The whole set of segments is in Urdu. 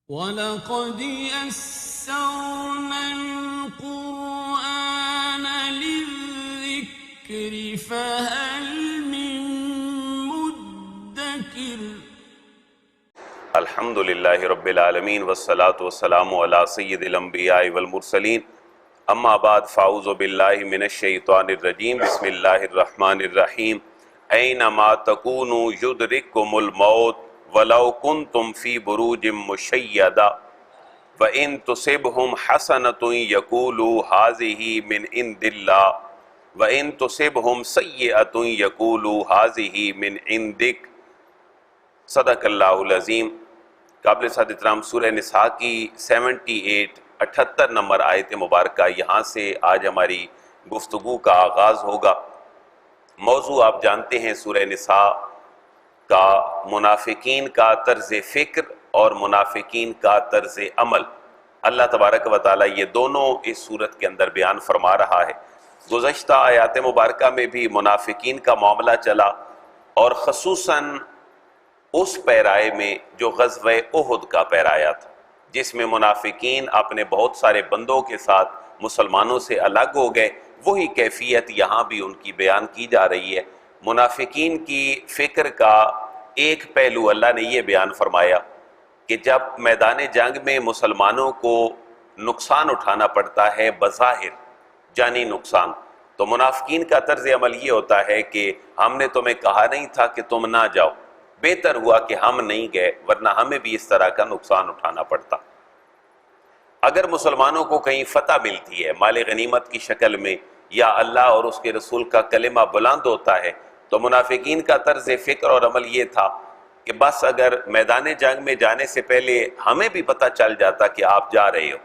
وَلَقَدْ يَسَّرْنَا الْقُرْآنَ لِلذِّكْرِ فَهَلْ مِن مُّدَّكِرٍ۔ الحمدللہ رب العالمین والصلاة والسلام علی سید الانبیاء والمرسلین، اما بعد فاعوذ باللہ من الشیطان الرجیم، بسم اللہ الرحمن الرحیم۔ اینما تکونوا یدرککم الموت ولو کنتم فی بروج مشیدہ وَإِن تُصِبْهُمْ حَسَنَةٌ يَقُولُوا هَٰذِهِ مِنْ عِنْدِ اللَّهِ وَإِن تُصِبْهُمْ سَيِّئَةٌ يَقُولُوا هَٰذِهِ مِنْ عِنْدِكَ۔ صدق اللہ العظیم۔ قابل صد احترام سورہ نساء کی 78 نمبر آیت مبارکہ، یہاں سے آج ہماری گفتگو کا آغاز ہوگا۔ موضوع آپ جانتے ہیں سورہ نساء کا منافقین کا طرز فکر اور منافقین کا طرز عمل، اللہ تبارک و تعالیٰ یہ دونوں اس صورت کے اندر بیان فرما رہا ہے۔ گزشتہ آیات مبارکہ میں بھی منافقین کا معاملہ چلا، اور خصوصاً اس پیرائے میں جو غزوہ احد کا پیرایا تھا، جس میں منافقین اپنے بہت سارے بندوں کے ساتھ مسلمانوں سے الگ ہو گئے، وہی کیفیت یہاں بھی ان کی بیان کی جا رہی ہے۔ منافقین کی فکر کا ایک پہلو اللہ نے یہ بیان فرمایا کہ جب میدان جنگ میں مسلمانوں کو نقصان اٹھانا پڑتا ہے، بظاہر جانی نقصان، تو منافقین کا طرز عمل یہ ہوتا ہے کہ ہم نے تمہیں کہا نہیں تھا کہ تم نہ جاؤ، بہتر ہوا کہ ہم نہیں گئے ورنہ ہمیں بھی اس طرح کا نقصان اٹھانا پڑتا۔ اگر مسلمانوں کو کہیں فتح ملتی ہے مال غنیمت کی شکل میں، یا اللہ اور اس کے رسول کا کلمہ بلند ہوتا ہے، تو منافقین کا طرز فکر اور عمل یہ تھا کہ بس اگر میدان جنگ میں جانے سے پہلے ہمیں بھی پتہ چل جاتا کہ آپ جا رہے ہو،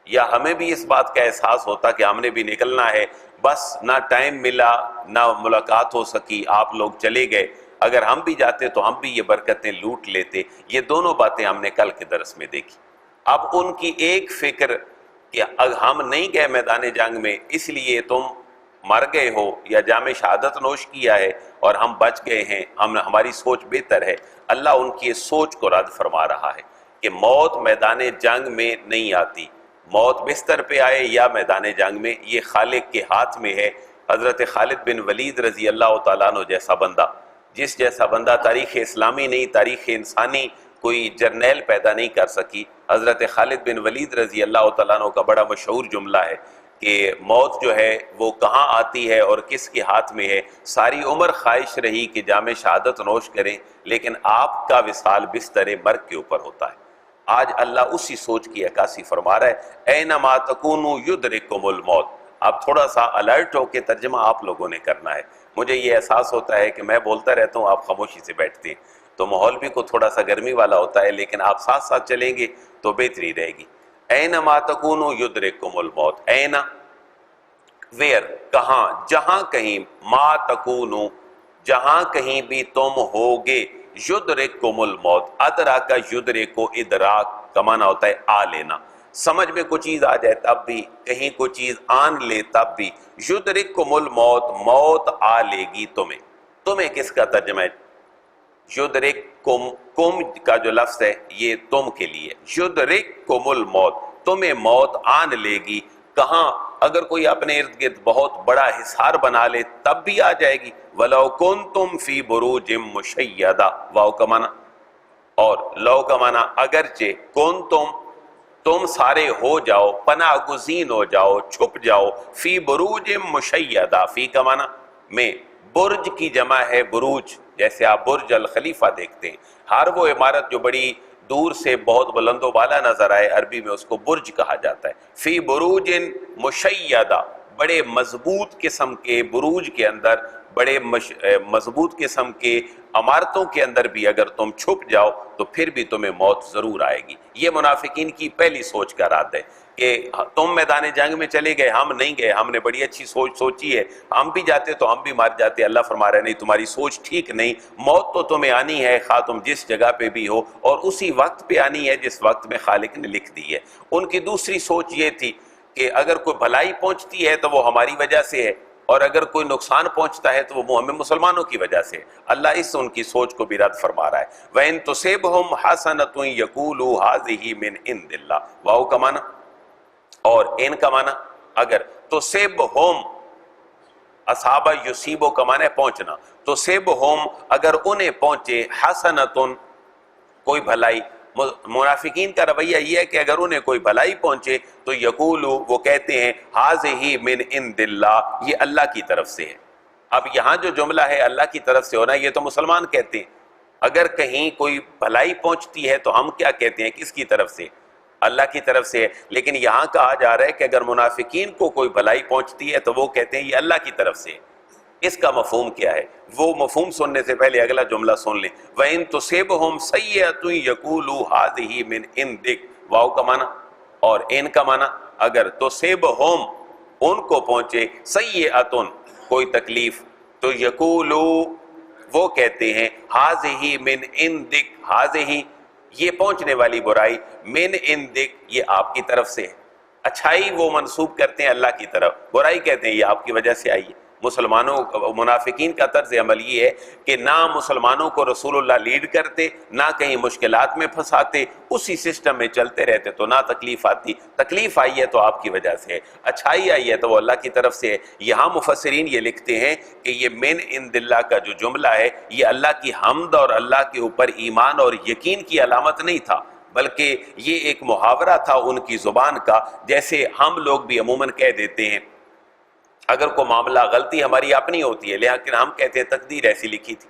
یا ہمیں بھی اس بات کا احساس ہوتا کہ ہم نے بھی نکلنا ہے، بس نہ ٹائم ملا نہ ملاقات ہو سکی، آپ لوگ چلے گئے، اگر ہم بھی جاتے تو ہم بھی یہ برکتیں لوٹ لیتے۔ یہ دونوں باتیں ہم نے کل کے درس میں دیکھی۔ اب ان کی ایک فکر کہ ہم نہیں گئے میدان جنگ میں اس لیے تم مر گئے ہو یا جام شہادت نوش کیا ہے اور ہم بچ گئے ہیں، ہماری سوچ بہتر ہے۔ اللہ ان کی اس سوچ کو رد فرما رہا ہے کہ موت میدان جنگ میں نہیں آتی، موت بستر پہ آئے یا میدان جنگ میں، یہ خالق کے ہاتھ میں ہے۔ حضرت خالد بن ولید رضی اللہ تعالیٰ عنہ جیسا بندہ، جس جیسا بندہ تاریخ اسلامی نہیں، تاریخ انسانی کوئی جرنیل پیدا نہیں کر سکی، حضرت خالد بن ولید رضی اللہ تعالیٰ عنہ کا بڑا مشہور جملہ ہے کہ موت جو ہے وہ کہاں آتی ہے اور کس کے ہاتھ میں ہے۔ ساری عمر خواہش رہی کہ جام شہادت نوش کریں، لیکن آپ کا وصال بستر مرگ کے اوپر ہوتا ہے۔ آج اللہ اسی سوچ کی عکاسی فرما رہا ہے، اینما تکونوا یدرککم الموت۔ آپ تھوڑا سا الرٹ ہو کے ترجمہ آپ لوگوں نے کرنا ہے۔ مجھے یہ احساس ہوتا ہے کہ میں بولتا رہتا ہوں، آپ خاموشی سے بیٹھتے ہیں، تو ماحول بھی کو تھوڑا سا گرمی والا ہوتا ہے، لیکن آپ ساتھ ساتھ چلیں گے تو بہتری رہے گی۔ اینما تکونوا یدرککم الموت، اینا ویئر، کہاں، جہاں کہیں، ما تکونوا جہاں کہیں بھی تم ہوگے، یدرککم الموت، ادراک یدرک ادراک کا معنی ہوتا ہے آ لینا، سمجھ میں کوئی چیز آ جائے تب بھی، کہیں کوئی چیز آن لے تب بھی، یدرککم الموت، موت آ لے گی تمہیں۔ تمہیں کس کا ترجمہ ہے؟ یدرککم، کم کا جو لفظ ہے یہ تم کے لیے، یدرککم الموت، تمہیں موت آن لے گی۔ کہاں؟ اگر کوئی اپنے ارد گرد بہت بڑا حصار بنا لے تب بھی آ جائے گی۔ وَلَوْ كُنْتُمْ فِي بُرُوجٍ مُّشَيَّدَةٍ، واو کا معنی، اور لو کا معنی اگرچہ، تم سارے ہو جاؤ، پناہ گزین ہو جاؤ، چھپ جاؤ، فی بروج مشیدہ، فی کا معنی میں، برج کی جمع ہے بروج، جیسے آپ برج الخلیفہ دیکھتے ہیں، ہر وہ عمارت جو بڑی دور سے بہت بلند و بالا نظر آئے، عربی میں اس کو برج کہا جاتا ہے۔ فی بروج مشیدہ، بڑے مضبوط قسم کے بروج کے اندر، بڑے مضبوط قسم کے عمارتوں کے اندر بھی اگر تم چھپ جاؤ تو پھر بھی تمہیں موت ضرور آئے گی۔ یہ منافقین کی پہلی سوچ کا رد ہے کہ تم میدان جنگ میں چلے گئے، ہم نہیں گئے، ہم نے بڑی اچھی سوچ سوچی ہے، ہم بھی جاتے تو ہم بھی مار جاتے۔ اللہ فرما رہے نہیں، تمہاری سوچ ٹھیک نہیں، موت تو تمہیں آنی ہے، خواہ تم جس جگہ پہ بھی ہو، اور اسی وقت پہ آنی ہے جس وقت میں خالق نے لکھ دی ہے۔ ان کی دوسری سوچ یہ تھی کہ اگر کوئی بھلائی پہنچتی ہے تو وہ ہماری وجہ سے ہے، اور اگر کوئی نقصان پہنچتا ہے تو وہ ہمیں مسلمانوں کی وجہ سے. اللہ اس ان کی سوچ کو بھی رد فرما رہا ہے. وَإِن تُصِبْهُمْ حَسَنَةٌ يَقُولُوا هَٰذِهِ مِنْ عِندِ اللَّهِ. واو کا معنی اور ان کا معنی. اگر تُصِبْهُمْ اصحابہ یصیبو کا معنی پہنچنا، تُصِبْهُمْ اگر انہیں پہنچے حسنۃ کوئی بھلائی. منافقین کا رویہ یہ ہے کہ اگر انہیں کوئی بھلائی پہنچے تو یقولو وہ کہتے ہیں ہٰذِهِ مِنْ عِنْدِ اللَّهِ، یہ اللہ کی طرف سے ہے. اب یہاں جو جملہ ہے اللہ کی طرف سے ہونا یہ تو مسلمان کہتے ہیں. اگر کہیں کوئی بھلائی پہنچتی ہے تو ہم کیا کہتے ہیں کس کی طرف سے؟ اللہ کی طرف سے ہے. لیکن یہاں کہا جا رہا ہے کہ اگر منافقین کو کوئی بھلائی پہنچتی ہے تو وہ کہتے ہیں یہ اللہ کی طرف سے ہے. اس کا مفہوم کیا ہے؟ وہ مفہوم سننے سے پہلے اگلا جملہ سن لیں. وَإِن تُصِبْهُمْ سَيِّئَةٌ يَقُولُوا هَٰذِهِ مِنْ عِنْدِكَ. واو کا معنی اور ان کا معنی. اگر تُصِبْهُمْ ان کو پہنچے سَيِّئَةٌ کوئی تکلیف تو يَقُولُوا وہ کہتے ہیں هَٰذِهِ مِنْ عِنْدِكَ، هَٰذِهِ یہ پہنچنے والی برائی، مِنْ عِنْدِكَ یہ آپ کی طرف سے ہے. اچھائی وہ منسوب کرتے ہیں اللہ کی طرف، برائی کہتے ہیں یہ آپ کی وجہ سے آئی ہے. منافقین کا طرز عمل یہ ہے کہ نہ مسلمانوں کو رسول اللہ لیڈ کرتے، نہ کہیں مشکلات میں پھنساتے، اسی سسٹم میں چلتے رہتے تو نہ تکلیف آتی. تکلیف آئی ہے تو آپ کی وجہ سے ہے، اچھائی آئی ہے تو وہ اللہ کی طرف سے ہے. یہاں مفسرین یہ لکھتے ہیں کہ یہ من عند اللہ کا جو جملہ ہے یہ اللہ کی حمد اور اللہ کے اوپر ایمان اور یقین کی علامت نہیں تھا، بلکہ یہ ایک محاورہ تھا ان کی زبان کا. جیسے ہم لوگ بھی عموماً کہہ دیتے ہیں اگر کوئی معاملہ غلطی ہماری اپنی ہوتی ہے لیکن ہم کہتے ہیں تقدیر ایسی لکھی تھی.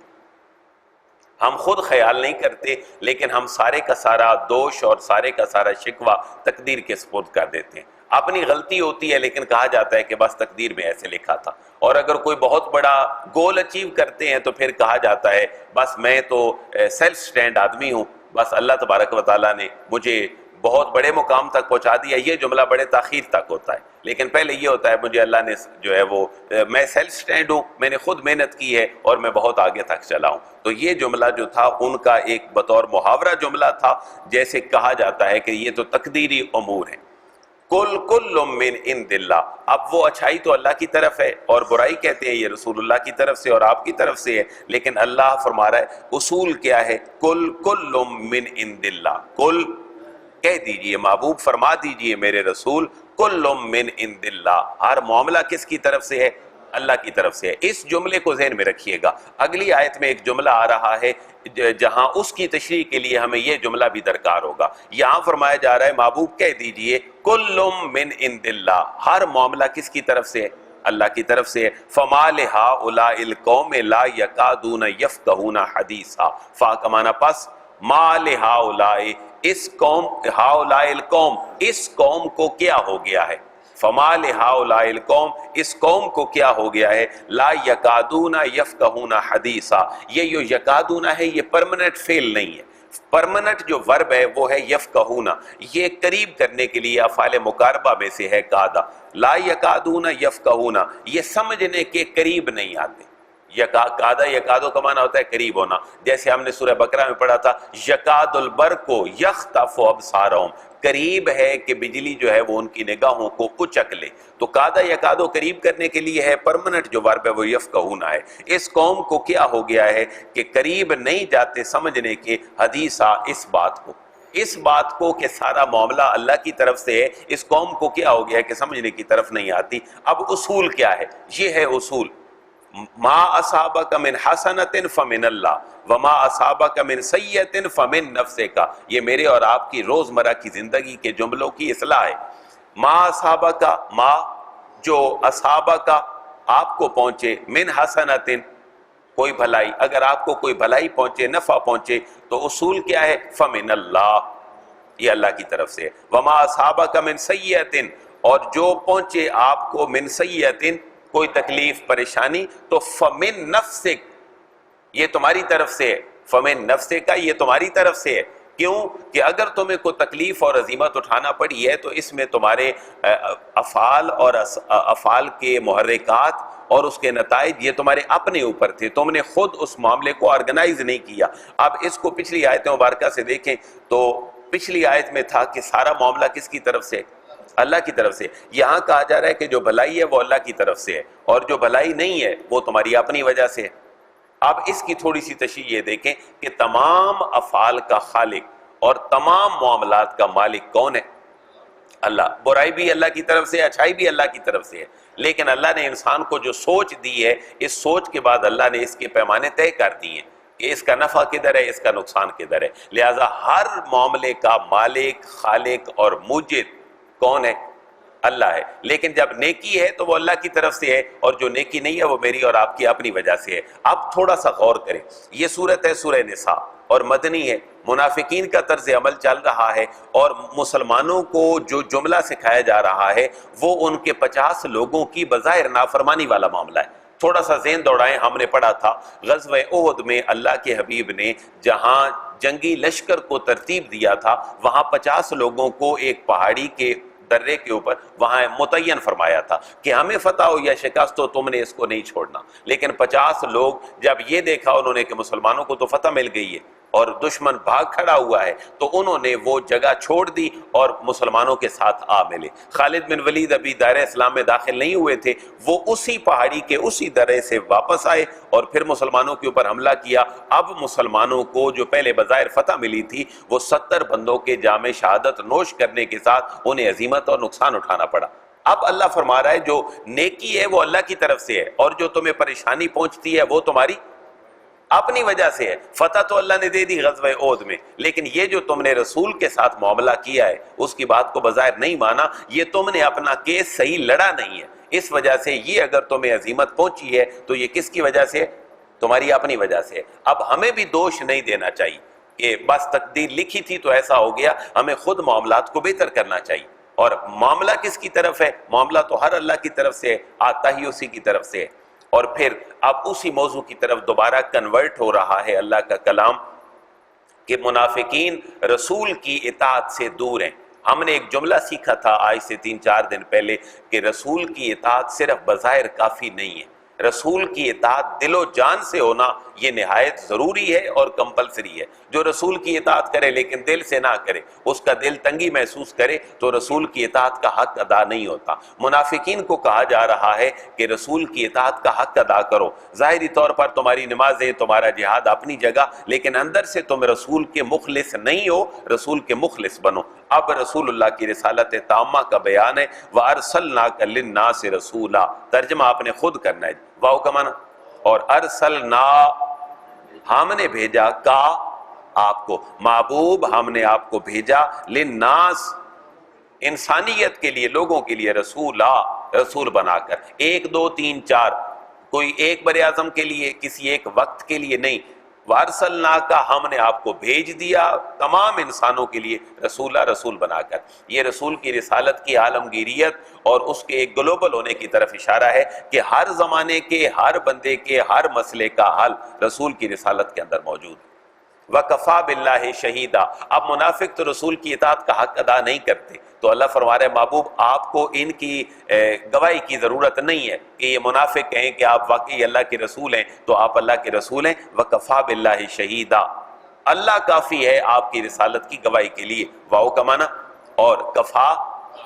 ہم خود خیال نہیں کرتے لیکن ہم سارے کا سارا دوش اور سارے کا سارا شکوہ تقدیر کے سپرد کر دیتے ہیں. اپنی غلطی ہوتی ہے لیکن کہا جاتا ہے کہ بس تقدیر میں ایسے لکھا تھا. اور اگر کوئی بہت بڑا گول اچیو کرتے ہیں تو پھر کہا جاتا ہے بس میں تو سیلف سٹینڈ آدمی ہوں، بس اللہ تبارک و تعالیٰ نے مجھے بہت بڑے مقام تک پہنچا دیا. یہ جملہ بڑے تاخیر تک ہوتا ہے، لیکن پہلے یہ ہوتا ہے مجھے اللہ نے جو ہے وہ میں سیلف سٹینڈ ہوں، میں نے خود محنت کی ہے اور میں بہت آگے تک چلا ہوں. تو یہ جملہ جو تھا ان کا ایک بطور محاورہ جملہ تھا، جیسے کہا جاتا ہے کہ یہ تو تقدیری امور ہیں. کل من عند اللہ. اب وہ اچھائی تو اللہ کی طرف ہے اور برائی کہتے ہیں یہ رسول اللہ کی طرف سے اور آپ کی طرف سے ہے. لیکن اللہ فرما رہا ہے اصول کیا ہے؟ کل من عند اللہ. کل کہہ دیجئے، محبوب فرما دیجئے میرے رسول، کل من عند اللہ، ہر معاملہ کس کی طرف سے ہے؟ اللہ کی طرف سے ہے. اس جملے کو ذہن میں رکھیے گا. اگلی آیت میں ایک جملہ آ رہا ہے جہاں اس کی تشریح کے لیے ہمیں یہ جملہ بھی درکار ہوگا. یہاں فرمایا جا رہا ہے محبوب کہہ دیجئے کل من عند اللہ، ہر معاملہ کس کی طرف سے ہے؟ اللہ کی طرف سے ہے. فما لہؤلاء القوم لا یکادون یفقہون حدیثا. فا کا معنی پس، ما لہؤلاء اس قوم، ہؤلاء القوم اس قوم کو کیا ہو گیا ہے؟ فما لہؤلاء القوم اس قوم کو کیا ہو گیا ہے؟ لا یکادون یفقہون حدیثا. یہ جو یکادون ہے یہ پرمننٹ فعل نہیں ہے. پرمننٹ جو ورب ہے وہ ہے یفقہون، یہ قریب کرنے کے لیے افعال مقاربہ میں سے ہے کادا. لا یکادون یفقہون یہ سمجھنے کے قریب نہیں آتے. یکادہ یکادو کا معنی ہوتا ہے قریب ہونا. جیسے ہم نے سورہ بقرہ میں پڑھا تھا یکاد البرق یخطف ابصارہم، قریب ہے کہ بجلی جو ہے وہ ان کی نگاہوں کو اچک لے. تو کادہ یکادو قریب کرنے کے لیے ہے، پرمننٹ جو ورب ہے وہ یفقہون ہے. اس قوم کو کیا ہو گیا ہے کہ قریب نہیں جاتے سمجھنے کے حدیثہ اس بات کو کہ سارا معاملہ اللہ کی طرف سے ہے. اس قوم کو کیا ہو گیا ہے کہ سمجھنے کی طرف نہیں آتی. اب اصول کیا ہے؟ یہ ہے اصول، ما اصابک من حسنۃ فمن اللہ وما اصابک من سیئۃ فمن نفسک. یہ میرے اور آپ کی روزمرہ کی زندگی کے جملوں کی اصلاح ہے. ما اصابک، ما جو اصابک آپ کو پہنچے، من حسنۃ کوئی بھلائی، اگر آپ کو کوئی بھلائی پہنچے، نفع پہنچے تو اصول کیا ہے؟ فمن اللہ، یہ اللہ کی طرف سے. وما اصابک من سیئۃ اور جو پہنچے آپ کو من سیئۃ کوئی تکلیف پریشانی تو فمن نفسک یہ تمہاری طرف سے ہے. فمن نفسک یہ تمہاری طرف سے ہے. کیوں کہ اگر تمہیں کوئی تکلیف اور عزیمت اٹھانا پڑی ہے تو اس میں تمہارے افعال اور افعال کے محرکات اور اس کے نتائج یہ تمہارے اپنے اوپر تھے، تم نے خود اس معاملے کو آرگنائز نہیں کیا. اب اس کو پچھلی آیت مبارکہ سے دیکھیں تو پچھلی آیت میں تھا کہ سارا معاملہ کس کی طرف سے؟ اللہ کی طرف سے. یہاں کہا جا رہا ہے کہ جو بھلائی ہے وہ اللہ کی طرف سے ہے، اور جو بھلائی نہیں ہے وہ تمہاری اپنی وجہ سے ہے. اب اس کی تھوڑی سی تشریح یہ دیکھیں کہ تمام افعال کا خالق اور تمام معاملات کا مالک کون ہے؟ اللہ. برائی بھی اللہ کی طرف سے، اچھائی بھی اللہ کی طرف سے ہے، لیکن اللہ نے انسان کو جو سوچ دی ہے، اس سوچ کے بعد اللہ نے اس کے پیمانے طے کر دی ہیں کہ اس کا نفع کدھر ہے، اس کا نقصان کدھر ہے. لہٰذا ہر معاملے کا مالک، خالق اور موجد کون ہے؟ اللہ ہے. لیکن جب نیکی ہے تو وہ اللہ کی طرف سے ہے، اور جو نیکی نہیں ہے وہ میری اور آپ کی اپنی وجہ سے ہے. اب تھوڑا سا غور کریں، یہ صورت ہے سورہ نساء اور مدنی ہے. منافقین کا طرز عمل چل رہا ہے، اور مسلمانوں کو جو جملہ سکھایا جا رہا ہے وہ ان کے 50 لوگوں کی بظاہر نافرمانی والا معاملہ ہے. تھوڑا سا ذہن دوڑائیں، ہم نے پڑھا تھا غزوہ احد میں اللہ کے حبیب نے جہاں جنگی لشکر کو ترتیب دیا تھا، وہاں 50 لوگوں کو ایک پہاڑی کے درے کے اوپر وہاں متعین فرمایا تھا کہ ہمیں فتح ہو یا شکست ہو، تم نے اس کو نہیں چھوڑنا. لیکن 50 لوگ جب یہ دیکھا انہوں نے کہ مسلمانوں کو تو فتح مل گئی ہے اور دشمن بھاگ کھڑا ہوا ہے، تو انہوں نے وہ جگہ چھوڑ دی اور مسلمانوں کے ساتھ آ ملے. خالد بن ولید ابھی دائرہ اسلام میں داخل نہیں ہوئے تھے، وہ اسی پہاڑی کے اسی درے سے واپس آئے اور پھر مسلمانوں کے اوپر حملہ کیا. اب مسلمانوں کو جو پہلے بظاہر فتح ملی تھی، وہ 70 بندوں کے جام شہادت نوش کرنے کے ساتھ انہیں ہزیمت اور نقصان اٹھانا پڑا. اب اللہ فرما رہا ہے جو نیکی ہے وہ اللہ کی طرف سے ہے، اور جو تمہیں پریشانی پہنچتی ہے وہ تمہاری اپنی وجہ سے ہے. فتح تو اللہ نے دے دی غزوہ احد میں، لیکن یہ جو تم نے رسول کے ساتھ معاملہ کیا ہے، اس کی بات کو بظاہر نہیں مانا، یہ تم نے اپنا کیس صحیح لڑا نہیں ہے. اس وجہ سے یہ اگر تمہیں عزیمت پہنچی ہے تو یہ کس کی وجہ سے؟ تمہاری اپنی وجہ سے. اب ہمیں بھی دوش نہیں دینا چاہیے کہ بس تقدیر لکھی تھی تو ایسا ہو گیا. ہمیں خود معاملات کو بہتر کرنا چاہیے. اور معاملہ کس کی طرف ہے؟ معاملہ تو ہر اللہ کی طرف سے ہے، آتا ہی اسی کی طرف سے ہے. اور پھر اب اسی موضوع کی طرف دوبارہ کنورٹ ہو رہا ہے اللہ کا کلام کہ منافقین رسول کی اطاعت سے دور ہیں. ہم نے ایک جملہ سیکھا تھا آج سے 3-4 دن پہلے کہ رسول کی اطاعت صرف بظاہر کافی نہیں ہے. رسول کی اطاعت دل و جان سے ہونا یہ نہایت ضروری ہے اور کمپلسری ہے. جو رسول کی اطاعت کرے لیکن دل سے نہ کرے، اس کا دل تنگی محسوس کرے، تو رسول کی اطاعت کا حق ادا نہیں ہوتا. منافقین کو کہا جا رہا ہے کہ رسول کی اطاعت کا حق ادا کرو. ظاہری طور پر تمہاری نمازیں، تمہارا جہاد اپنی جگہ، لیکن اندر سے تم رسول کے مخلص نہیں ہو. رسول کے مخلص بنو. اب رسول اللہ کی رسالت تامہ کا بیان ہے. وَأَرْسَلْنَاكَ لِلنَّاسِ رَسُولًا، ترجمہ آپ نے خود کرنا ہے. واو کا معنی، اور ارسلنا ہم نے بھیجا، کا آپ کو، محبوب ہم نے آپ کو بھیجا، للناس انسانیت کے لیے، لوگوں کے لیے، رسولا رسول بنا کر. 1 2 3 4 کوئی ایک بر اعظم کے لیے، کسی ایک وقت کے لیے نہیں. وارسلنا کا ہم نے آپ کو بھیج دیا تمام انسانوں کے لیے، رسولہ رسول بنا کر. یہ رسول کی رسالت کی عالمگیریت اور اس کے ایک گلوبل ہونے کی طرف اشارہ ہے کہ ہر زمانے کے، ہر بندے کے، ہر مسئلے کا حل رسول کی رسالت کے اندر موجود. وَكَفَى بِاللَّهِ شَهِيدًا. اب منافق تو رسول کی اطاعت کا حق ادا نہیں کرتے، تو اللہ فرما رہے محبوب آپ کو ان کی گواہی کی ضرورت نہیں ہے کہ یہ منافق کہیں کہ آپ واقعی اللہ کے رسول ہیں، تو آپ اللہ کے رسول ہیں. وَكَفَى بِاللَّهِ شَهِيدًا، اللہ کافی ہے آپ کی رسالت کی گواہی کے لیے. واو کا معنی، اور کفا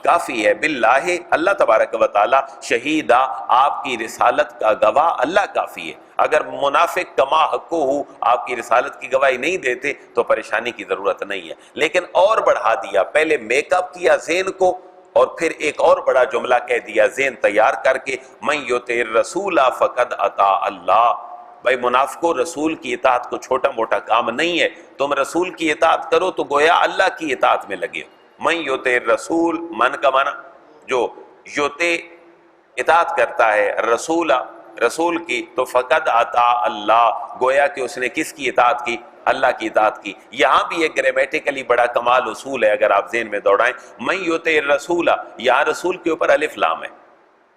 کافی ہے، باللہ اللہ تبارک و تعالی، شہیدہ آپ کی رسالت کا گواہ اللہ کافی ہے. اگر منافق کما حقو ہو آپ کی رسالت کی گواہی نہیں دیتے تو پریشانی کی ضرورت نہیں ہے. لیکن اور بڑھا دیا، پہلے میک اپ کیا ذہن کو، اور پھر ایک اور بڑا جملہ کہہ دیا ذہن تیار کر کے، من یطع الرسول فقد اطاع اللہ. بھائی منافقوں، رسول کی اطاعت کو چھوٹا موٹا کام نہیں ہے. تم رسول کی اطاعت کرو تو گویا اللہ کی اطاعت میں لگے. من یطع الرسول، من کا معنی جو یطع اطاعت کرتا ہے رسول، رسول کی، تو فقد اطاع اللہ، گویا کہ اس نے کس کی اطاعت کی؟ اللہ کی اطاعت کی. یہاں بھی ایک گرامیٹیکلی بڑا کمال اصول ہے اگر آپ ذہن میں دوڑائیں. من یطع الرسول، یہاں رسول کے اوپر الف لام ہے.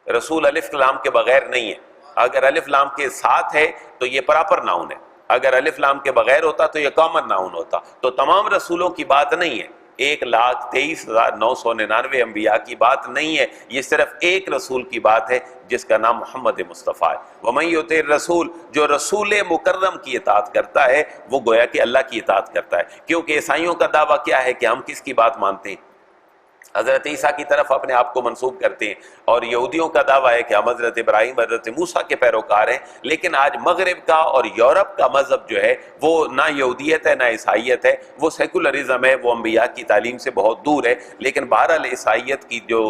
رسول الف لام کے بغیر نہیں ہے. اگر الف لام کے ساتھ ہے تو یہ پراپر ناؤن ہے، اگر الف لام کے بغیر ہوتا تو یہ کامن ناؤن ہوتا. تو تمام رسولوں کی بات نہیں ہے، 1,23,999 انبیاء کی بات نہیں ہے، یہ صرف ایک رسول کی بات ہے جس کا نام محمد مصطفیٰ ہے. وَمَن يُطِعِ الرَّسُولَ، جو رسول مکرم کی اطاعت کرتا ہے وہ گویا کہ اللہ کی اطاعت کرتا ہے. کیونکہ عیسائیوں کا دعویٰ کیا ہے کہ ہم کس کی بات مانتے ہیں؟ حضرت عیسیٰ کی طرف اپنے آپ کو منسوب کرتے ہیں، اور یہودیوں کا دعویٰ ہے کہ ہم حضرت ابراہیم حضرت موسیٰ کے پیروکار ہیں. لیکن آج مغرب کا اور یورپ کا مذہب جو ہے وہ نہ یہودیت ہے نہ عیسائیت ہے، وہ سیکولرزم ہے، وہ انبیاء کی تعلیم سے بہت دور ہے. لیکن بہرحال عیسائیت کی جو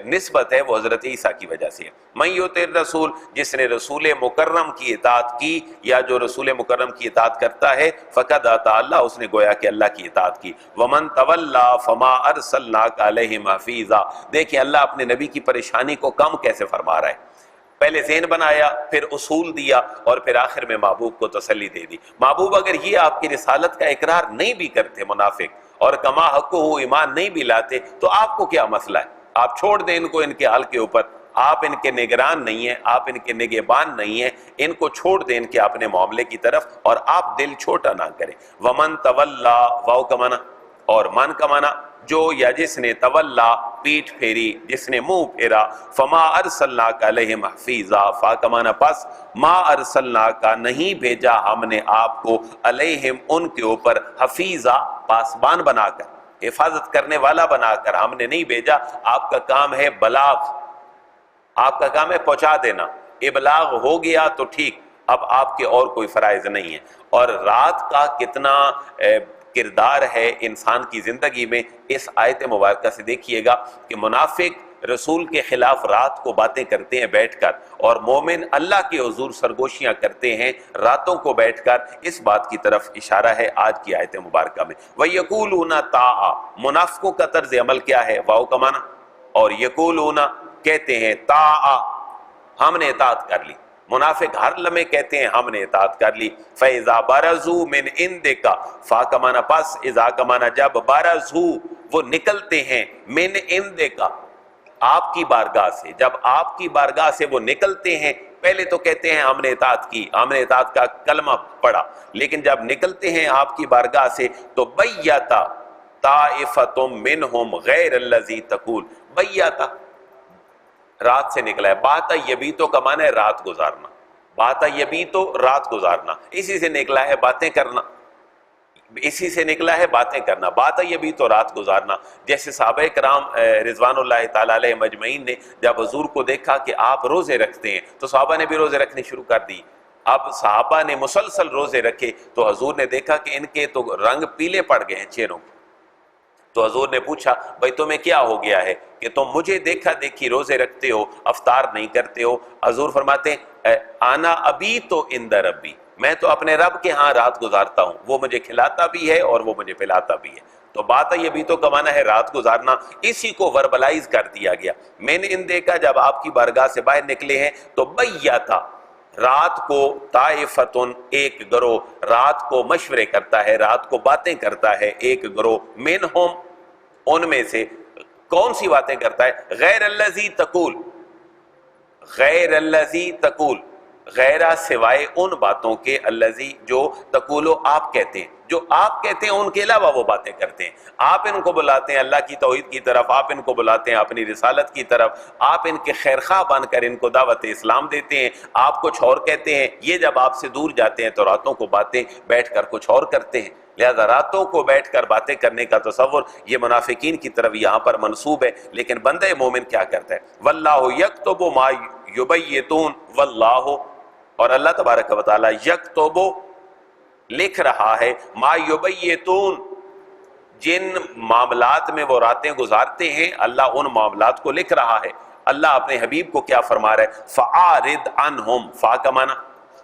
نسبت ہے وہ حضرت عیسیٰ کی وجہ سے ہے. من یطع الرسول، جس نے رسول مکرم کی اطاعت کی یا جو رسول مکرم کی اطاعت کرتا ہے، فقد اطاع اللہ، اس نے گویا کہ اللہ کی اطاعت کی. ومن تولی فما ارسلناک علیہم حفیظا. دیکھیں اللہ اپنے نبی کی پریشانی کو کم کیسے فرما رہا ہے. پہلے ذہن بنایا، پھر اصول دیا، اور پھر آخر میں محبوب کو تسلی دے دی. محبوب اگر یہ آپ کی رسالت کا اقرار نہیں بھی کرتے منافق، اور کما حق ہو ایمان نہیں بھی لاتے، تو آپ کو کیا مسئلہ ہے؟ آپ چھوڑ دیں ان کو ان کے حال کے اوپر. آپ ان کے نگران نہیں ہیں، آپ ان کے نگہبان نہیں ہیں، ان کو چھوڑ دیں ان کے اپنے معاملے کی طرف، اور آپ دل چھوٹا نہ کریں. ومن تولا، واو کا معنی اور من کا معنی جو یا جس نے تولا پیٹھ پھیری، جس نے منہ پھیرا. فما ارسلناک علیہم حفیظا، فا کا معنی پس، ما ارسلناک نہیں بھیجا ہم نے آپ کو، علیہم ان کے اوپر، حفیظا پاسبان بنا کر، حفاظت کرنے والا بنا کر ہم نے نہیں بھیجا. آپ کا کام ہے بلاغ، آپ کا کام ہے پہنچا دینا. ابلاغ ہو گیا تو ٹھیک، اب آپ کے اور کوئی فرائض نہیں ہے. اور رات کا کتنا کردار ہے انسان کی زندگی میں، اس آیت مبارکہ سے دیکھیے گا کہ منافق رسول کے خلاف رات کو باتیں کرتے ہیں بیٹھ کر، اور مومن اللہ کے حضور سرگوشیاں کرتے ہیں راتوں کو بیٹھ کر. اس بات کی طرف اشارہ ہے آج کی آیت مبارکہ میں. وَيَقُولُونَ طَاعَ، منافقوں کا طرز عمل کیا ہے؟ واو کا معنی اور یقولون کہتے ہیں طاعہ، ہم نے اطاعت کر لی. منافق ہر لمحے کہتے ہیں ہم نے اطاعت کر لی. فَإِذَا بَرَزُوا مِنْ عِنْدِكَ، فا کا معنی پس، اذا کا معنی جب، بَرَزُوا وہ نکلتے ہیں، مِنْ عِنْدِكَ آپ کی بارگاہ سے. جب آپ کی بارگاہ سے وہ نکلتے ہیں، پہلے تو کہتے ہیں ہم نے اطاعت کی، ہم نے اطاعت کا کلمہ پڑھا، لیکن جب نکلتے ہیں آپ کی بارگاہ سے تو بیّتا طائفۃ منہم غیر الذی تقول. بیّتا رات سے نکلا ہے. باتا یبیتو کا معنی ہے رات گزارنا، باتا یبیتو رات گزارنا، اسی سے نکلا ہے باتیں کرنا، اسی سے نکلا ہے باتیں کرنا. باتا یبیتو رات گزارنا. جیسے صحابہ کرام رضوان اللہ تعالیٰ علیہ مجمعین نے جب حضور کو دیکھا کہ آپ روزے رکھتے ہیں تو صحابہ نے بھی روزے رکھنے شروع کر دی. اب صحابہ نے مسلسل روزے رکھے تو حضور نے دیکھا کہ ان کے تو رنگ پیلے پڑ گئے ہیں چہروں کے. تو حضور نے پوچھا بھائی تمہیں کیا ہو گیا ہے کہ تم مجھے دیکھا دیکھی روزے رکھتے ہو، افطار نہیں کرتے ہو؟ حضور فرماتے ہیں آنا ابھی تو عند ربی، میں تو اپنے رب کے ہاں رات گزارتا ہوں، وہ مجھے کھلاتا بھی ہے اور وہ مجھے پلاتا بھی ہے. تو بات یہ بھی تو کمانا ہے رات گزارنا، اسی کو وربلائز کر دیا گیا. میں نے ان دیکھا جب آپ کی بارگاہ سے باہر نکلے ہیں تو بیّتا رات کو، طائفتن ایک گروہ، رات کو مشورے کرتا ہے، رات کو باتیں کرتا ہے ایک گروہ، منہم ان میں سے. کون سی باتیں کرتا ہے؟ غیر الذی تقول، غیر الذی تقول، غیرہ سوائے ان باتوں کے، الذی جو تقولو آپ کہتے ہیں، جو آپ کہتے ہیں ان کے علاوہ وہ باتیں کرتے ہیں. آپ ان کو بلاتے ہیں اللہ کی توحید کی طرف، آپ ان کو بلاتے ہیں اپنی رسالت کی طرف، آپ ان کے خیرخواہ بن کر ان کو دعوت اسلام دیتے ہیں، آپ کچھ اور کہتے ہیں. یہ جب آپ سے دور جاتے ہیں تو راتوں کو باتیں بیٹھ کر کچھ اور کرتے ہیں. لہذا راتوں کو بیٹھ کر باتیں کرنے کا تصور یہ منافقین کی طرف یہاں پر منسوب ہے. لیکن بندہ مومن کیا کرتا ہے؟ واللہ یکتب ما یبیتون، واللہ اور اللہ تبارک و تعالی یکتب لکھ رہا ہے، ما یبیتون جن معاملات میں وہ راتیں گزارتے ہیں اللہ ان معاملات کو لکھ رہا ہے. اللہ اپنے حبیب کو کیا فرما رہا ہے؟ فَعَارِضْ عَنْهُمْ، فا کا معنی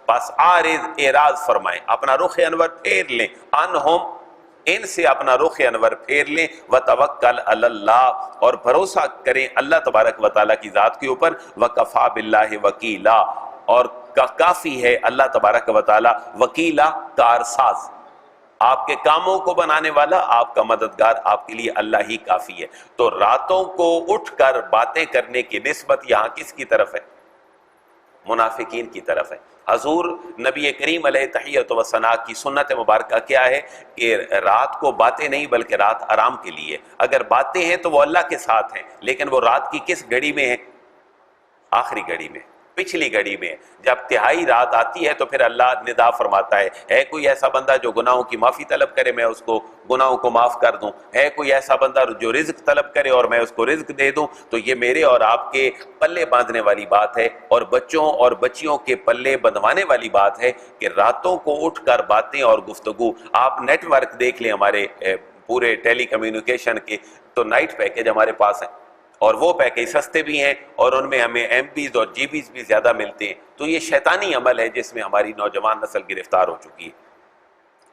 بس عارض اعراض فرمائیں، اپنا رخ انور پھیر لیں، انہم ان سے اپنا رخ انور پھیر لیں. وتوکل علی اللہ اور بھروسہ کریں اللہ تبارک و تعالیٰ کی ذات کے اوپر. وکفا باللہ وکیلا اور کافی ہے اللہ تبارک و تعالیٰ وکیلا کارساز، آپ کے کاموں کو بنانے والا، آپ کا مددگار، آپ کے لیے اللہ ہی کافی ہے. تو راتوں کو اٹھ کر باتیں کرنے کی نسبت یہاں کس کی طرف ہے؟ منافقین کی طرف ہے. حضور نبی کریم علیہ تحیۃ و ثنا کی سنت مبارکہ کیا ہے کہ رات کو باتیں نہیں بلکہ رات آرام کے لیے. اگر باتیں ہیں تو وہ اللہ کے ساتھ ہیں، لیکن وہ رات کی کس گھڑی میں ہیں؟ آخری گھڑی میں. پچھلی گھڑی میں جب تہائی رات آتی ہے تو پھر اللہ ندا فرماتا ہے کوئی ایسا بندہ جو گناہوں کی معافی طلب کرے میں اس کو گناہوں کو معاف کر دوں، ہے کوئی ایسا بندہ جو رزق طلب کرے اور میں اس کو رزق دے دوں. تو یہ میرے اور آپ کے پلے باندھنے والی بات ہے، اور بچوں اور بچیوں کے پلے بندھوانے والی بات ہے کہ راتوں کو اٹھ کر باتیں اور گفتگو. آپ نیٹ ورک دیکھ لیں ہمارے پورے ٹیلی کمیونیکیشن کے، تو نائٹ پیکیج ہمارے پاس ہیں اور وہ پیکیج سستے بھی ہیں اور ان میں ہمیں ایم پیز اور جی بیز بھی زیادہ ملتے ہیں. تو یہ شیطانی عمل ہے جس میں ہماری نوجوان نسل گرفتار ہو چکی ہے.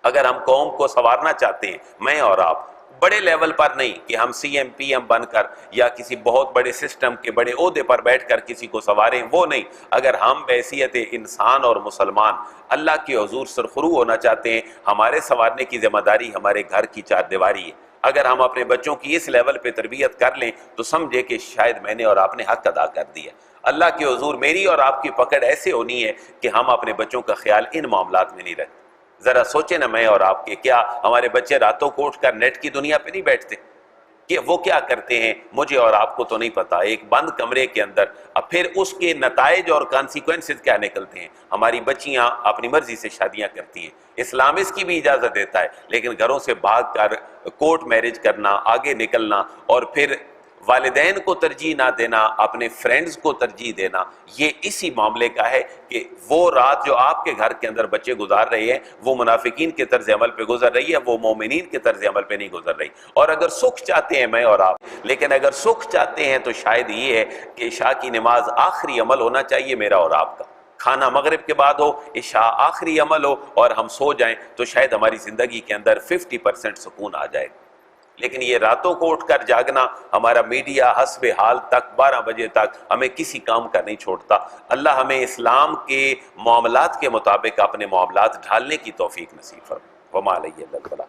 اگر ہم قوم کو سنوارنا چاہتے ہیں، میں اور آپ، بڑے لیول پر نہیں کہ ہم سی ایم پی ایم بن کر یا کسی بہت بڑے سسٹم کے بڑے عہدے پر بیٹھ کر کسی کو سنواریں، وہ نہیں. اگر ہم بحیثیت انسان اور مسلمان اللہ کے حضور سرخرو ہونا چاہتے ہیں، ہمارے سنوارنے کی ذمہ داری ہمارے گھر کی چار دیواری ہے. اگر ہم اپنے بچوں کی اس لیول پہ تربیت کر لیں تو سمجھے کہ شاید میں نے اور آپ نے حق ادا کر دیا. اللہ کے حضور میری اور آپ کی پکڑ ایسے ہونی ہے کہ ہم اپنے بچوں کا خیال ان معاملات میں نہیں رکھتے. ذرا سوچیں نا میں اور آپ کے، کیا ہمارے بچے راتوں کو اٹھ کر نیٹ کی دنیا پہ نہیں بیٹھتے؟ کہ وہ کیا کرتے ہیں مجھے اور آپ کو تو نہیں پتا. ایک بند کمرے کے اندر اب پھر اس کے نتائج اور کانسیکوینسز کیا نکلتے ہیں. ہماری بچیاں اپنی مرضی سے شادیاں کرتی ہیں، اسلام اس کی بھی اجازت دیتا ہے، لیکن گھروں سے بھاگ کر کورٹ میرج کرنا، آگے نکلنا، اور پھر والدین کو ترجیح نہ دینا، اپنے فرینڈز کو ترجیح دینا، یہ اسی معاملے کا ہے کہ وہ رات جو آپ کے گھر کے اندر بچے گزار رہے ہیں وہ منافقین کے طرز عمل پہ گزر رہی ہے، وہ مومنین کے طرز عمل پہ نہیں گزر رہی. اور اگر سکھ چاہتے ہیں میں اور آپ، لیکن اگر سکھ چاہتے ہیں تو شاید یہ ہے کہ عشاء کی نماز آخری عمل ہونا چاہیے میرا اور آپ کا. کھانا مغرب کے بعد ہو، عشاء آخری عمل ہو اور ہم سو جائیں تو شاید ہماری زندگی کے اندر 50% سکون آ جائے. لیکن یہ راتوں کو اٹھ کر جاگنا، ہمارا میڈیا حسب حال تک 12 بجے تک ہمیں کسی کام کا نہیں چھوڑتا. اللہ ہمیں اسلام کے معاملات کے مطابق اپنے معاملات ڈھالنے کی توفیق نصیب فرمائے. وما علیہ الا البلاغ.